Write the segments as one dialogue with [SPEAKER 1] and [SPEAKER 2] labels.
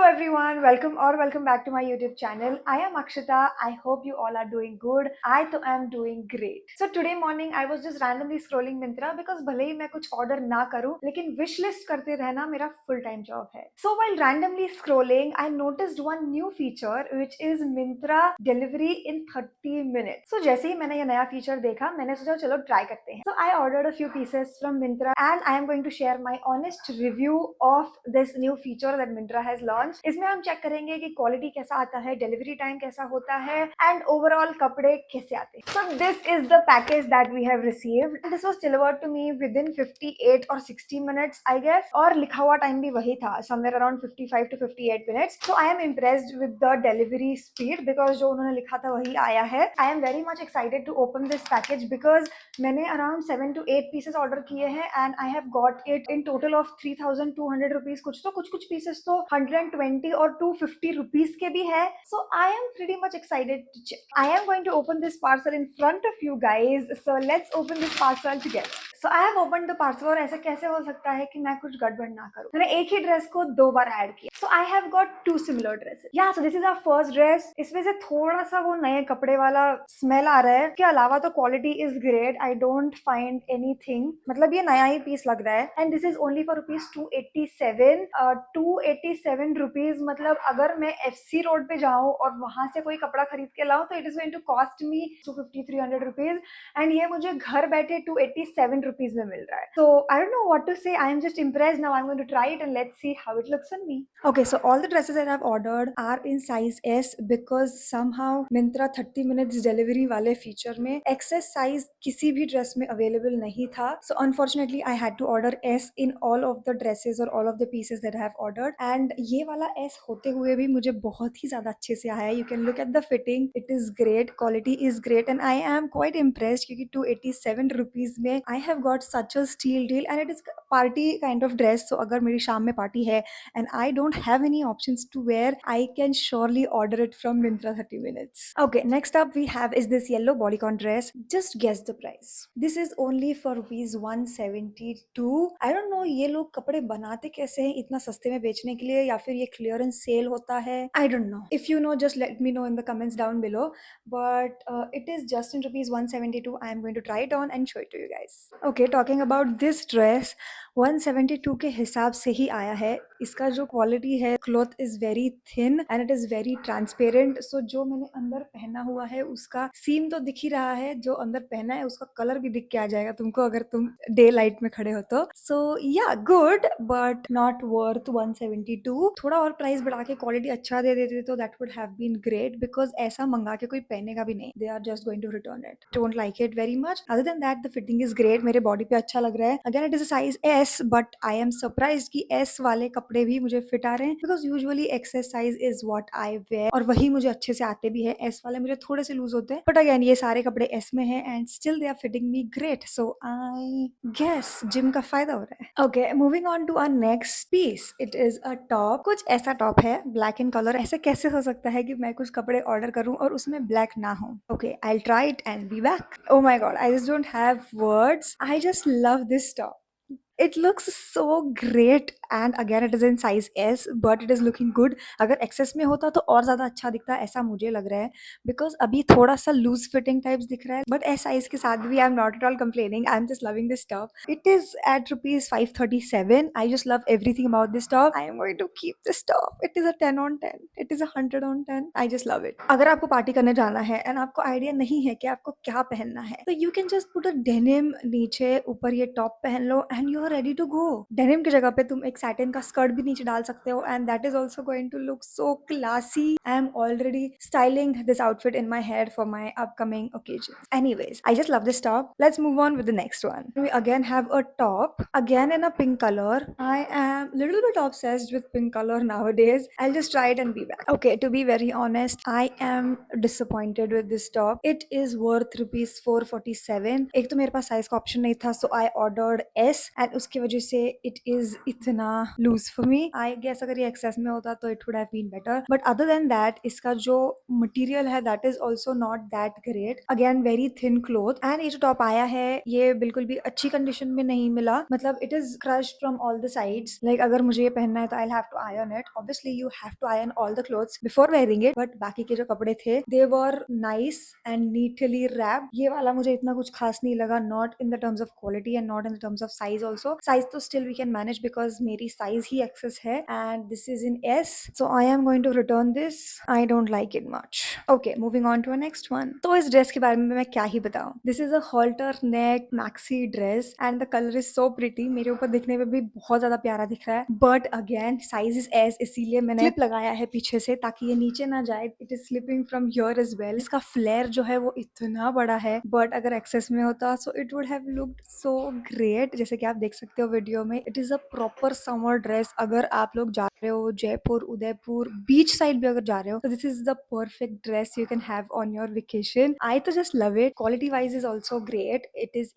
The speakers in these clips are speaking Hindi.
[SPEAKER 1] everyone, welcome back to my YouTube channel. I am Akshita. I hope you all are doing good. I too am doing great. So today morning I was just randomly scrolling Myntra because भले ही मैं कुछ order ना करूं, लेकिन wish list करते रहना मेरा full time job है. So while randomly scrolling, I noticed one new feature which is Myntra delivery in 30 minutes. So जैसे ही मैंने ये नया feature देखा, मैंने सोचा चलो try करते हैं. So I ordered a few pieces from Myntra and I am going to share my honest review of this new feature that Myntra has launched. इसमें हम चेक करेंगे कि क्वालिटी कैसा आता है, डिलीवरी टाइम कैसा होता है एंड ओवरऑल कपड़े कैसे आते हैं. So this is the package that we have received. This was delivered to me within 58 or 60 minutes I guess, और लिखा हुआ टाइम भी वही था, somewhere around 55 to 58 minutes. So I am impressed with the delivery speed because जो उन्होंने लिखा था वही आया है. I am very much excited to open this package because मैंने around 7 to 8 pieces order किए हैं and I have got it in total of 3200 rupees. कुछ pieces तो 120 और 250 rupees के भी है. So I am pretty much excited to check. I am going to open this parcel in front of you guys. So let's open this parcel together. So I have opened the parcel और ऐसा कैसे हो सकता है कि मैं कुछ गड़बड़ ना करूं. मैंने एक ही ड्रेस को दो बार ऐड किया. So I have got two similar dresses. Yeah, so this is our first dress. इसमें से थोड़ा सा वो नए कपड़े वाला स्मेल आ रहा है. इसके अलावा तो quality is great. I don't find anything. मतलब ये नया ही पीस लग रहा है. And this is only for rupees 287. 287 rupees मतलब अगर मैं FC रोड पे जाऊं और वहां से कोई कपड़ा खरीद के लाऊं तो it is going to cost me 250-300 rupees. And ये मुझे घर बैठे 287 rupees में मिल रहा है. So I don't know what to say. I am just impressed. Now I'm going to try it and let's see how it looks on me. Okay, so all the dresses that I've ordered are in size S because somehow Myntra 30 minutes delivery वाले feature में XS size किसी भी ड्रेस में available नहीं था. So unfortunately I had to order S in all of the dresses or all of the pieces that I have ordered. And ये वाला S होते हुए भी मुझे बहुत ही ज़्यादा अच्छे से आया है. You can look at the fitting. It is great. Quality is great and I am quite impressed क्योंकि 287 rupees में I have got such a steal deal and it is party kind of dress. So अगर मेरी शाम में पार्टी है and I don't have any options to wear, I can surely order it from Myntra 30 minutes. Okay, next up we have is this yellow bodycon dress. Just guess the price. This is only for rupees 172. I don't know ये लोग कपड़े बनाते कैसे हैं इतना सस्ते में बेचने के लिए, या फिर ये क्लियरेंस सेल होता है. I don't know. If you know, just let me know in the comments down below. But it is just in rupees 172. I am going to try it on and show it to you guys. Okay, talking about this dress, 172 के हिसाब से ही आया है. इसका जो क्वालिटी है, cloth is very thin and it is very transparent. So जो मैंने अंदर पहना हुआ है उसका सीम तो दिख ही रहा है, जो अंदर पहना है उसका कलर भी दिख के आ जाएगा तुमको अगर तुम डे लाइट में खड़े हो तो. सो या गुड बट नॉट वर्थ 172. थोड़ा और प्राइस बढ़ा के क्वालिटी अच्छा दे देते तो that would have been great because ऐसा मंगा के कोई पहनेगा भी नहीं. They are just going to return it. Don't like it very much. Other than that the fitting is great. मेरे बॉडी पे अच्छा लग रहा है. Again it is a size S but I am surprised कि एस वाले कपड़े भी मुझे फिट आ रहे हैं because usually XS size is what I where और वही मुझे अच्छे से आते भी है. एस वाले मुझे थोड़े से लूज होते हैं बट अगेन ये सारे कपड़े एस में है and still they are fitting me great. So I guess gym का फायदा हो रहा है. Okay, moving on to our next piece. It is a top. कुछ ऐसा टॉप है ब्लैक इन कलर. ऐसे कैसे हो सकता है कि मैं कुछ कपड़े ऑर्डर करूं और उसमें ब्लैक ना हो. Okay, I will try it and be back. Oh my god, I just don't have words. I just love this top. It looks so great and again it is in size S but it is looking good. अगर XS में होता तो और ज़्यादा अच्छा दिखता ऐसा मुझे लग रहा है because अभी थोड़ा सा लूज फिटिंग टाइप्स दिख रहा है but S size के साथ भी I'm not at all complaining. I'm just loving this top. It is at rupees 537. I just love everything about this top. I am going to keep this top. It is a 10 on 10. It is a 100 on 10. I just love it. अगर आपको पार्टी करने जाना है and आपको आइडिया नहीं है कि आपको क्या पहनना है तो you can just put a denim नीचे, ऊपर ये टॉप पहन लो and you are ready to go. Denim की जगह पे तुम एक सैटिन का स्कर्ट भी नीचे डाल सकते हो and that is also going to look so classy. I am already styling this outfit in my head for my upcoming occasion. Anyways, I just love this top. Let's move on with the next one. We again have a top, again in a pink color. I am a little bit obsessed with pink color nowadays. I'll just try it and be back. Okay, to be very honest, I am disappointed with this top. It is worth rupees 447. एक तो मेरे पास साइज का ऑप्शन नहीं था so I ordered S and उसकी वजह से इट इज इतना loose for me. I guess अगर ये एक्सेस में होता तो it would have been better, but other than that इसका जो मटेरियल है that is also not that great. Again very thin cloth, and ये जो टॉप आया है ये बिल्कुल भी अच्छी कंडीशन में नहीं मिला। मतलब it is crushed from all the sides. Like अगर मुझे ये पहनना है तो I have to iron it. Obviously you have to iron all the clothes before wearing it, but बाकी के जो कपड़े थे they were nice and neatly wrapped. ये वाला मुझे इतना कुछ खास नहीं लगा, not in the terms of quality and not in the terms of size also. Size तो still we can manage because मेरी साइज ही एक्सेस है and this is in S, so I am going to return this. I don't like it much. Okay, moving on to next one. तो इस ड्रेस के बारे में मैं क्या ही बताऊं। This is a halter neck maxi dress and the colour is so pretty. मेरे ऊपर दिखने में भी बहुत ज्यादा प्यारा दिख रहा है, but again size is S, इसीलिए मैंने क्लिप लगाया है पीछे से ताकि ये नीचे ना जाए। It is slipping from here as well. इसका फ्लेयर जो है वो इतना बड़ा है, बट अगर एक्सेस में होता so it would have looked so great. जैसे कि आप देख सकते हो वीडियो में, it is a proper summer dress. अगर आप लोग जा रहे हो जयपुर, उदयपुर, बीच साइड भी अगर जा रहे हो तो this is the perfect dress you can have on your vacation. I तो just love it. Quality wise is also great. It is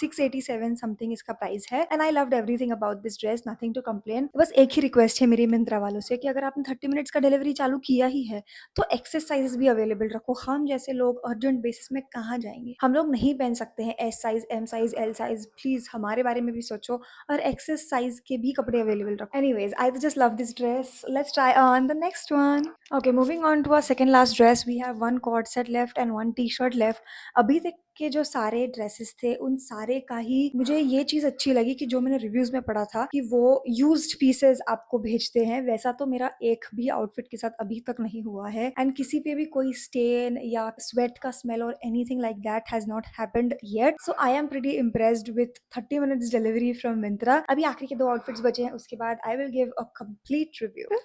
[SPEAKER 1] 687 something इसका प्राइस है, and I loved everything about this dress, nothing to complain. बस एक ही रिक्वेस्ट है मेरी मिंत्रा वालों से कि अगर आपने 30 मिनट्स का डिलीवरी चालू किया ही है तो एक्सेस साइज भी अवेलेबल रखो। हम जैसे लोग अर्जेंट बेसिस में कहाँ जाएंगे, हम लोग नहीं पहन सकते हैं S size, M size, L size. Please हमारे बारे में भी सोचो और एक्सेस साइज के भी कपड़े अवेलेबल रखो। Anyways, I just love this dress. Let's try on the next one. Okay, moving on to our second last dress, we have one cord set left and one t-shirt left. अभी तक के जो सारे ड्रेसेस थे उन सारे का ही मुझे ये चीज अच्छी लगी कि जो मैंने रिव्यूज में पढ़ा था कि वो यूज्ड पीसेस आपको भेजते हैं, वैसा तो मेरा एक भी आउटफिट के साथ अभी तक नहीं हुआ है। एंड किसी पे भी कोई स्टेन या स्वेट का स्मेल और anything like that has not happened yet, so I am pretty impressed with 30 minutes delivery from Myntra. अभी आखिरी के 2 आउटफिट्स बचे हैं, उसके बाद I will give a complete review.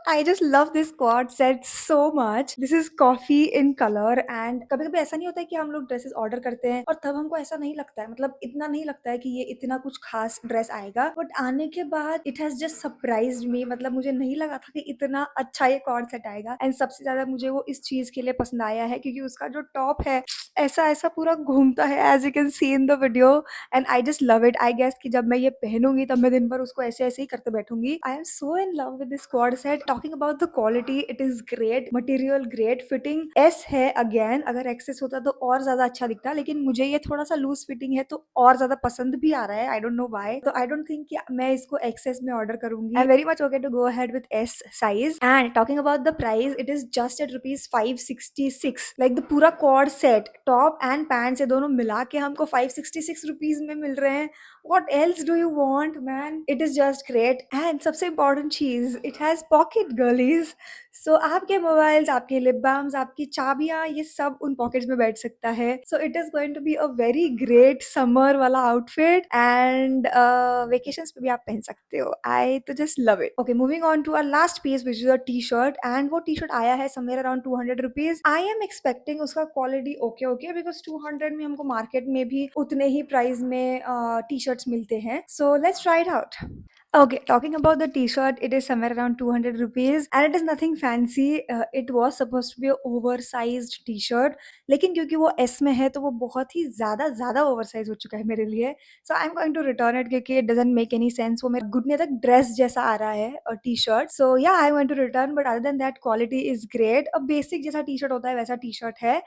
[SPEAKER 1] I just love this quad set so much. This is coffee in color and कभी कभी ऐसा नहीं होता है कि हम लोग ड्रेसेस ऑर्डर करते हैं और तब हमको ऐसा नहीं लगता है, मतलब इतना नहीं लगता है कि ये इतना कुछ खास ड्रेस आएगा, बट आने के बाद इट हैज जस्ट सरप्राइज्ड मी। मतलब मुझे नहीं लगा था कि इतना अच्छा ये कॉर्ड सेट आएगा, एंड सबसे ज्यादा मुझे वो इस चीज के लिए पसंद आया है क्योंकि उसका जो टॉप है ऐसा ऐसा पूरा घूमता है, as you can see in the video, and I just love it. I guess कि जब मैं ये पहनूंगी तब मैं दिन भर उसको ऐसे ऐसे ही करते बैठूंगी। I am so in love with this quad set. Talking about the quality, it is great, material great, fitting S है। अगेन अगर एक्सेस होता तो और ज्यादा अच्छा दिखता, लेकिन मुझे ये थोड़ा सा लूज फिटिंग है तो और ज्यादा पसंद भी आ रहा है। आई डोंट नो व्हाई, तो आई डोंट थिंक कि मैं इसको एक्सेस में ऑर्डर करूंगी। I am very much okay to go ahead with S size. And talking about the price, it is just at ₹566। Like the पूरा quad set, top and pant से दोनों मिला के हमको ₹566 में मिल रहे हैं। What else do you want, man? It is just great. And सबसे important चीज, it has pocket girlies. So आपके मोबाइल्स, आपके लिप बाम्स, आपकी चाबियां, ये सब उन पॉकेट्स में बैठ सकता है। So it is going to be a very great summer वाला outfit and vacations पे भी आप पहन सकते हो। I तो just love it. Okay, moving on to our last piece which is a t-shirt, and वो t-shirt आया है somewhere around ₹200। I am expecting उसका quality okay because 200 में हमको मार्केट में भी उतने ही प्राइस में t-shirts मिलते हैं। So let's try it out. Okay, talking about the t-shirt, it is somewhere around ₹200 and it is nothing fancy. It was supposed to be a oversized t-shirt, लेकिन क्योंकि वो S में है तो वो बहुत ही ज़्यादा ओवरसाइज हो चुका है मेरे लिए। So I'm going to return it क्योंकि it doesn't make any sense। वो मेरे घुटने तक ड्रेस जैसा आ रहा है t-shirt। So yeah, I'm going to return, but other than that quality is great। अब बेसिक जैसा t-shirt होता है वैसा t-shirt है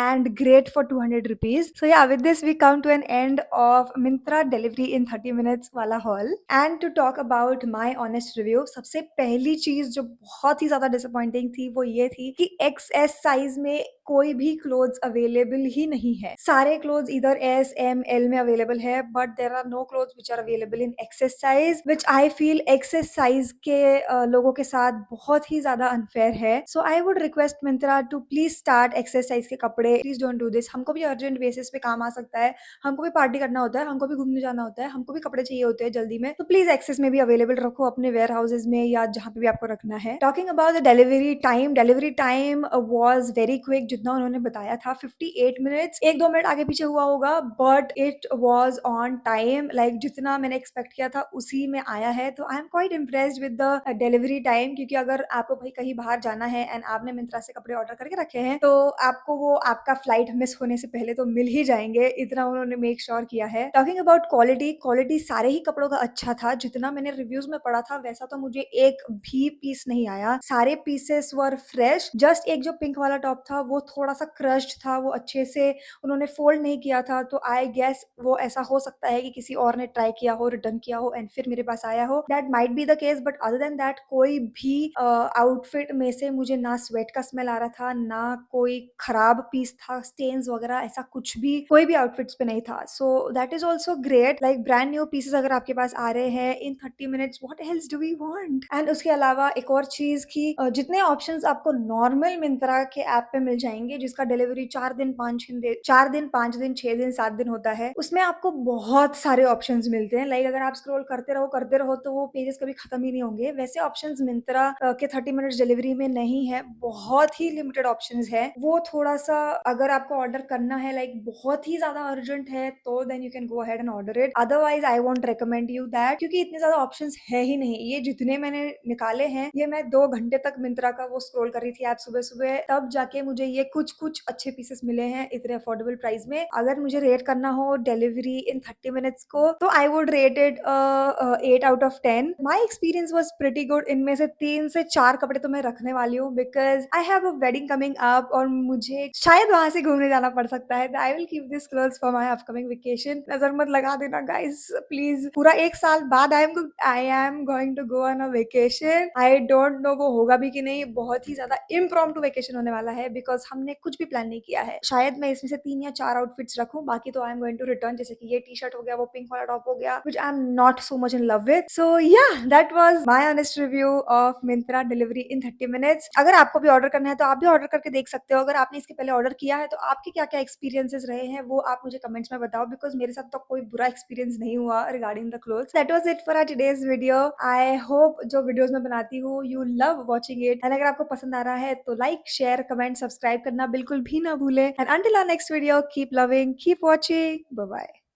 [SPEAKER 1] and great for ₹200। So yeah, with this we come to an end of Myntra delivery in 30 minutes वाला haul। And to talk about my honest review, सबसे पहली चीज जो बहुत ही ज्यादा डिसअपॉइंटिंग थी वो ये थी कि XS साइज में कोई भी क्लोथ्स अवेलेबल ही नहीं है। सारे क्लोथ्स इधर S, M, L में अवेलेबल है, but there are no clothes which are available in XS size, which I feel XS size के लोगों के साथ बहुत ही ज्यादा अनफेयर है। So I would request Myntra to please start XS size के कपड़े। Please don't do this. हमको भी अर्जेंट बेसिस पे काम आ सकता है, हमको भी पार्टी करना होता है, हमको भी घूमने जाना होता है, हमको भी कपड़े चाहिए होते हैं जल्दी में, तो प्लीज एक्सेस प्लेसेस में भी अवेलेबल रखो, अपने वेयर हाउसेज में या जहाँ पे भी आपको रखना है। Talking about the delivery time was very quick. जितना उन्होंने बताया था 58 मिनट्स, 1-2 मिनट आगे पीछे हुआ होगा, but it was on time. Like जितना मैंने एक्सपेक्ट किया था उसी में आया है। तो I am quite impressed with the delivery time, क्योंकि अगर आपको भाई कहीं बाहर जाना है एंड आपने मिंत्रा से कपड़े ऑर्डर करके रखे हैं तो आपको वो आपका फ्लाइट मिस होने से पहले तो मिल ही जाएंगे, इतना उन्होंने मेक श्योर किया है। टॉकिंग अबाउट क्वालिटी सारे ही कपड़ों का अच्छा था। जितना मैंने रिव्यूज में पढ़ा था वैसा तो मुझे एक भी पीस नहीं आया। सारे पीसेस वर फ्रेश। जस्ट एक जो पिंक वाला टॉप था वो थोड़ा सा क्रश्ड था, वो अच्छे से उन्होंने फोल्ड नहीं किया था। तो आई गेस वो ऐसा हो सकता है कि किसी और ने ट्राई किया हो, रिटर्न किया हो एंड फिर मेरे पास आया हो। That might be the case, but other than that कोई भी आउटफिट में से मुझे ना स्वेट का स्मेल आ रहा था, ना कोई खराब पीस था, स्टेन्स वगैरह ऐसा कुछ भी कोई भी आउटफिट्स पे नहीं था। So that is also great. Like brand new pieces अगर आपके पास आ रहे हैं in 30 minutes, what else do we want. And उसके अलावा एक और चीज की जितने ऑप्शंस आपको नॉर्मल मिंत्रा के ऐप पे मिल जाएंगे, जिसका डिलीवरी 4 दिन 5 दिन 6 दिन 7 दिन होता है, उसमें आपको बहुत सारे ऑप्शंस मिलते हैं। लाइक अगर आप स्क्रॉल करते रहो तो वो पेजेस कभी खत्म ही नहीं होंगे। वैसे ऑप्शंस मिंत्रा के 30 मिनट्स डिलीवरी में नहीं है, बहुत ही लिमिटेड ऑप्शंस है। वो थोड़ा सा अगर आपको ऑर्डर करना है लाइक बहुत ही ज्यादा अर्जेंट है तो then you can go ahead and order it. Otherwise I won't recommend you that, क्योंकि इतने ज्यादा ऑप्शंस है ही नहीं। ये जितने मैंने निकाले हैं, ये मैं 2 घंटे तक मिंत्रा का वो स्क्रॉल कर रही थी ऐप सुबह सुबह, तब जाके मुझे ये कुछ कुछ अच्छे पीसेस मिले हैं इतने अफोर्डेबल प्राइस में। अगर मुझे रेट करना हो डिलीवरी इन 30 मिनट्स को तो I would rate it 8 out of 10। My experience was pretty good. इनमें से 3 से 4 कपड़े तो मैं रखने वाली हूँ because I have a wedding coming up और मुझे शायद वहां से घूमने जाना पड़ सकता है। I will keep this clothes for my upcoming vacation. नजर मत लगा देना गाइस प्लीज। पूरा 1 साल बाद I am going to go on a vacation. I don't know वो होगा भी कि नहीं। बहुत ही ज्यादा इम्प्रॉम्प्टू वेकेशन होने वाला है बिकॉज हमने कुछ भी प्लान नहीं किया है। शायद मैं इसमें से 3 या 4 आउटफिट्स रखूं, बाकी तो I am going to return. जैसे कि ये टी शर्ट हो गया, वो पिंक वाला टॉप हो गया, which I am not so much in love with. So yeah that was my honest review of Myntra delivery in 30 minutes. अगर आपको भी ऑर्डर करना है तो आप भी ऑर्डर करके देख सकते हो। अगर आपने इसके पहले ऑर्डर किया है तो आपके क्या क्या एक्सपीरियंसेस रहे हैं वो आप मुझे कमेंट्स में बताओ, बिकॉज मेरे साथ तो कोई बुरा एक्सपीरियंस नहीं हुआ regarding the clothes. That was it for our today's video. I hope जो वीडियोस मैं बनाती हूँ you love watching it, and अगर आपको पसंद आ रहा है तो लाइक शेयर कमेंट सब्सक्राइब करना बिल्कुल भी ना भूले। And until our next video keep loving keep watching, bye bye.